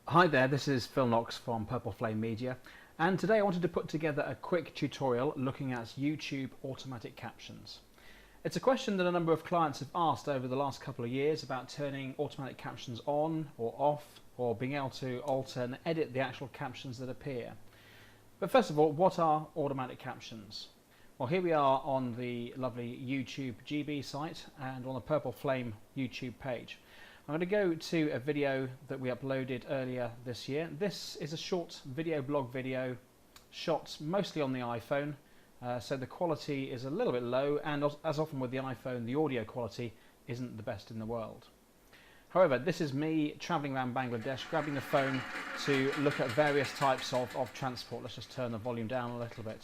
Hi there, this is Phil Knox from Purple Flame Media, and today I wanted to put together a quick tutorial looking at YouTube automatic captions. It's a question that a number of clients have asked over the last couple of years about turning automatic captions on or off, or being able to alter and edit the actual captions that appear. But first of all, what are automatic captions? Well, here we are on the lovely YouTube GB site and on the Purple Flame YouTube page. I'm going to go to a video that we uploaded earlier this year. This is a short video blog video shot mostly on the iPhone, so the quality is a little bit low, and as often with the iPhone, the audio quality isn't the best in the world. However, this is me travelling around Bangladesh, grabbing the phone to look at various types of transport. Let's just turn the volume down a little bit.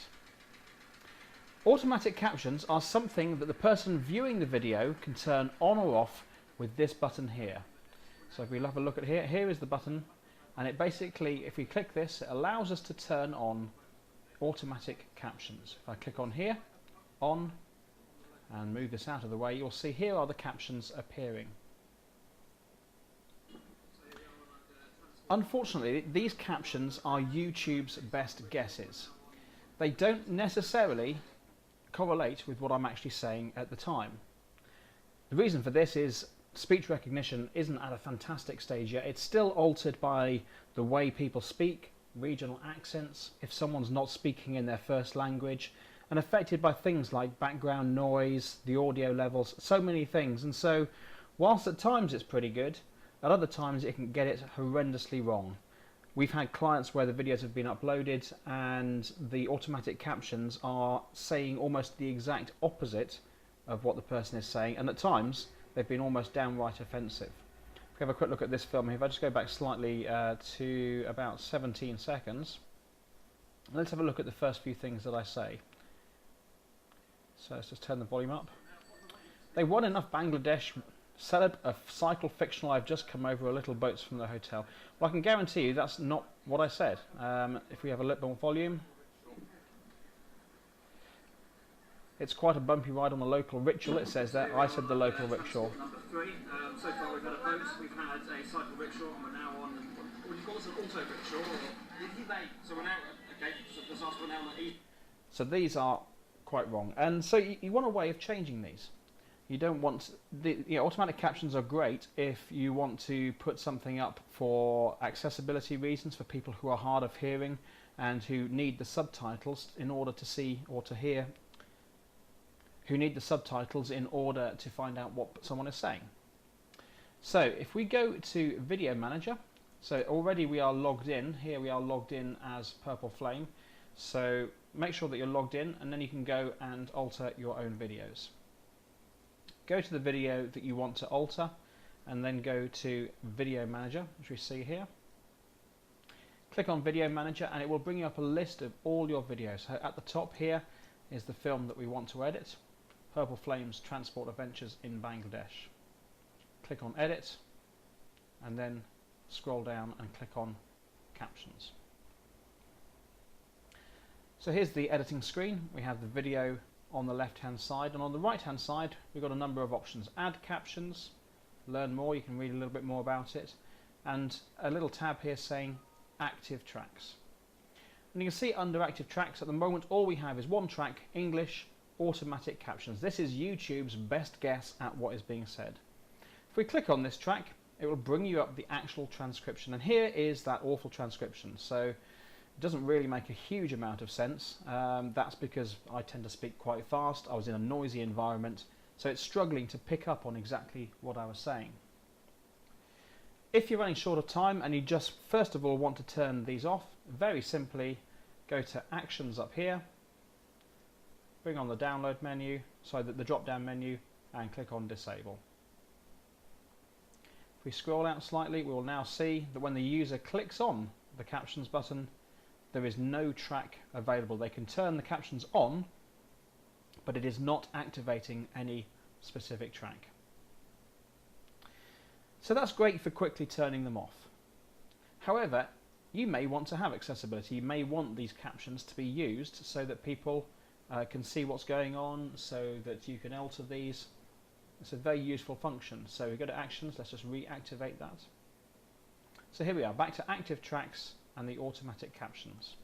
Automatic captions are something that the person viewing the video can turn on or off with this button here. So if we have a look at here is the button, and it basically, if we click this, it allows us to turn on automatic captions. If I click on here, on, and move this out of the way, you'll see here are the captions appearing. Unfortunately, these captions are YouTube's best guesses. They don't necessarily correlate with what I'm actually saying at the time. The reason for this is speech recognition isn't at a fantastic stage yet. It's still altered by the way people speak, regional accents, if someone's not speaking in their first language, and affected by things like background noise, the audio levels, so many things. And so, whilst at times it's pretty good, at other times it can get it horrendously wrong. We've had clients where the videos have been uploaded and the automatic captions are saying almost the exact opposite of what the person is saying, and at times they've been almost downright offensive. If we have a quick look at this film here, if I just go back slightly to about 17 seconds, let's have a look at the first few things that I say. So let's just turn the volume up. They won enough Bangladesh, celeb a cycle fictional, I've just come over a little boats from the hotel. Well, I can guarantee you that's not what I said. If we have a little more volume. It's quite a bumpy ride on the local rickshaw, it says there. I said the local rickshaw. Number 3, so far we've had a boat, we've had a cycle rickshaw, and we're now on, what do you call this, an auto rickshaw? So we're now, okay, so let's ask, we're now on the So these are quite wrong. And so you want a way of changing these. You don't want, automatic captions are great if you want to put something up for accessibility reasons, for people who are hard of hearing and who need the subtitles in order to see or to hear, who need the subtitles in order to find out what someone is saying. So if we go to Video Manager, so already we are logged in. Here we are logged in as Purple Flame. So make sure that you're logged in, and then you can go and alter your own videos. Go to the video that you want to alter, and then go to Video Manager, which we see here. Click on Video Manager, and it will bring you up a list of all your videos. So at the top here is the film that we want to edit. Purple Flame's Transport Adventures in Bangladesh. Click on Edit, and then scroll down and click on Captions. So here's the editing screen. We have the video on the left hand side, and on the right hand side we've got a number of options. Add captions, learn more, you can read a little bit more about it, and a little tab here saying active tracks. And you can see under active tracks at the moment all we have is one track, English, automatic captions. This is YouTube's best guess at what is being said. If we click on this track, it will bring you up the actual transcription, and here is that awful transcription. So it doesn't really make a huge amount of sense. That's because I tend to speak quite fast. I was in a noisy environment, so it's struggling to pick up on exactly what I was saying. If you're running short of time and you just first of all want to turn these off, very simply go to Actions up here, bring on the download menu, the drop down menu, and click on Disable. If we scroll out slightly, we will now see that when the user clicks on the captions button, there is no track available. They can turn the captions on, but it is not activating any specific track. So that's great for quickly turning them off. However, you may want to have accessibility. You may want these captions to be used so that people can see what's going on, so that you can alter these. It's a very useful function. So we go to Actions, let's just reactivate that. So here we are, back to active tracks and the automatic captions.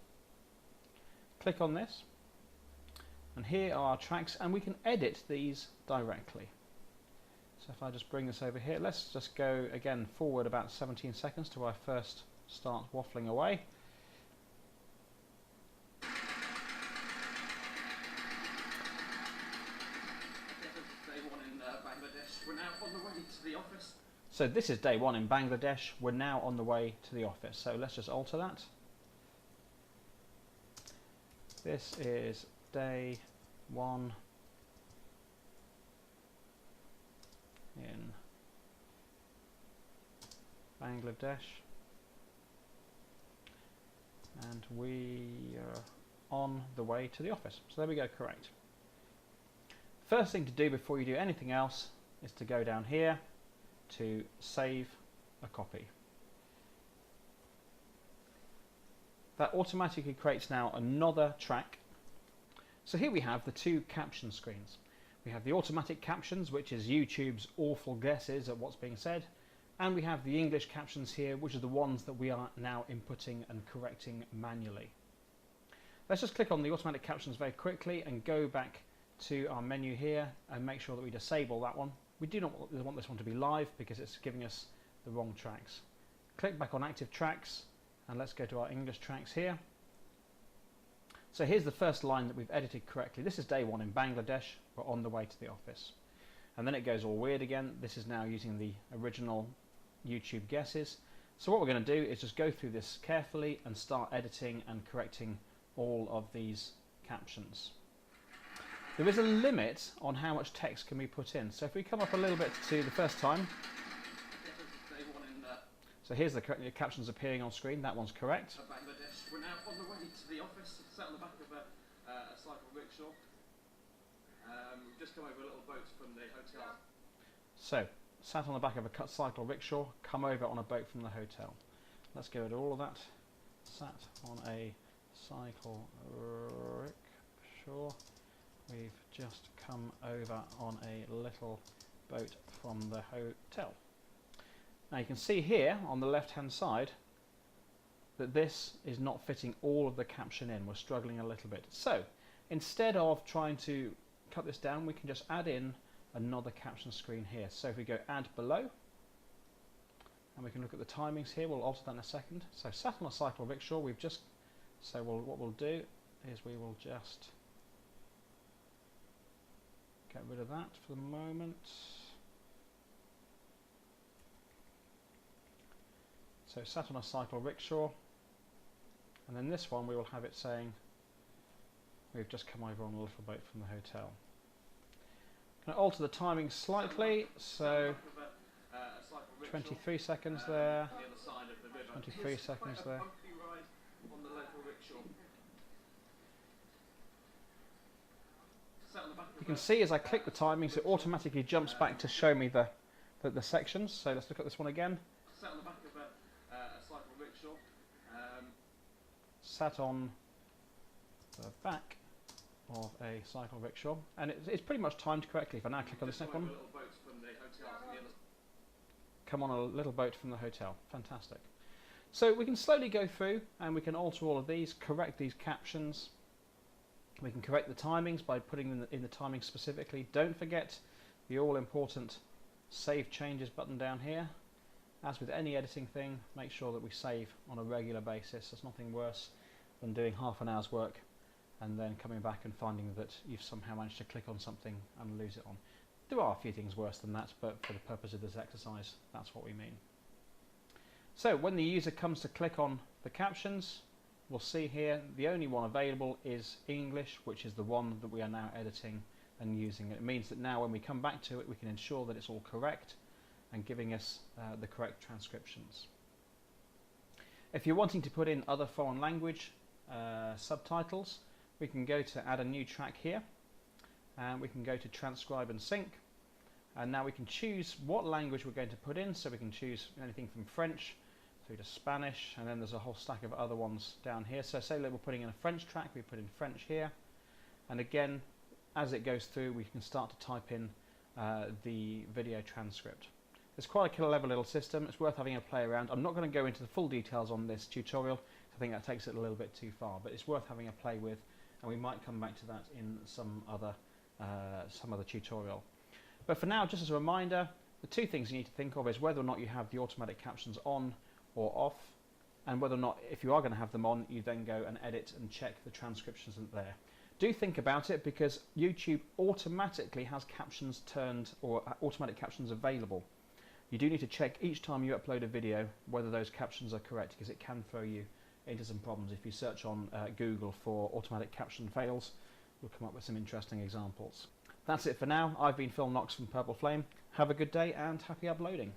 Click on this, and here are our tracks, and we can edit these directly. So if I just bring this over here, let's just go again forward about 17 seconds to where I first start waffling away. We're now on the way to the office. So this is day one in Bangladesh. We're now on the way to the office. So let's just alter that. This is day one in Bangladesh. And we are on the way to the office. So there we go, correct. First thing to do before you do anything else is to go down here to save a copy. That automatically creates now another track. So here we have the two caption screens. We have the automatic captions, which is YouTube's awful guesses at what's being said, and we have the English captions here, which are the ones that we are now inputting and correcting manually. Let's just click on the automatic captions very quickly and go back to our menu here and make sure that we disable that one. We do not want this one to be live because it's giving us the wrong tracks. Click back on active tracks and let's go to our English tracks here. So here's the first line that we've edited correctly. This is day one in Bangladesh. We're on the way to the office. And then it goes all weird again. This is now using the original YouTube guesses. So what we're going to do is just go through this carefully and start editing and correcting all of these captions. There is a limit on how much text can we put in. So if we come up a little bit to the first time, so here's the captions appearing on screen. That one's correct. Bangladesh. We're now on the way to the office, sat on the back of a cycle rickshaw. We've just come over a little boat from the hotel. So, sat on the back of a cycle rickshaw, come over on a boat from the hotel. Let's go to all of that. Sat on a cycle rickshaw. We've just come over on a little boat from the hotel. Now you can see here on the left hand side that this is not fitting all of the caption in. We're struggling a little bit. So instead of trying to cut this down, we can just add in another caption screen here. So if we go add below, and we can look at the timings here, we'll alter that in a second. So sat on a cycle rickshaw, we've just, so what we'll do is we will just get rid of that for the moment. So sat on a cycle rickshaw, and then this one we will have it saying we've just come over on a little boat from the hotel. Can I alter the timing slightly? So 23 seconds there, 23 seconds there. You can see as I click the timings, it automatically jumps back to show me the sections. So let's look at this one again. Sat on the back of a cycle rickshaw. Sat on the back of a cycle rickshaw, and it's pretty much timed correctly. If I now click on this next one, come on a little boat from the hotel. Fantastic. So we can slowly go through and we can alter all of these, correct these captions. We can correct the timings by putting them in the timing specifically. Don't forget the all-important Save Changes button down here. As with any editing thing, make sure that we save on a regular basis. There's nothing worse than doing half an hour's work and then coming back and finding that you've somehow managed to click on something and lose it on. There are a few things worse than that, but for the purpose of this exercise, that's what we mean. So when the user comes to click on the captions, we'll see here the only one available is English, which is the one that we are now editing and using. It means that now when we come back to it, we can ensure that it's all correct and giving us the correct transcriptions. If you're wanting to put in other foreign language subtitles, we can go to add a new track here, and we can go to transcribe and sync, and now we can choose what language we're going to put in. So we can choose anything from French through to Spanish, and then there's a whole stack of other ones down here. So say that we're putting in a French track, we put in French here, and again as it goes through we can start to type in the video transcript. It's quite a clever little system. It's worth having a play around. I'm not going to go into the full details on this tutorial. I think that takes it a little bit too far, but it's worth having a play with, and we might come back to that in some other tutorial. But for now, just as a reminder, the two things you need to think of is whether or not you have the automatic captions on or off, and whether or not, if you are going to have them on, you then go and edit and check the transcriptions that are there. Do think about it, because YouTube automatically has captions turned, or automatic captions available. You do need to check each time you upload a video whether those captions are correct, because it can throw you into some problems. If you search on Google for automatic caption fails, you'll come up with some interesting examples. That's it for now. I've been Phil Knox from Purple Flame. Have a good day and happy uploading.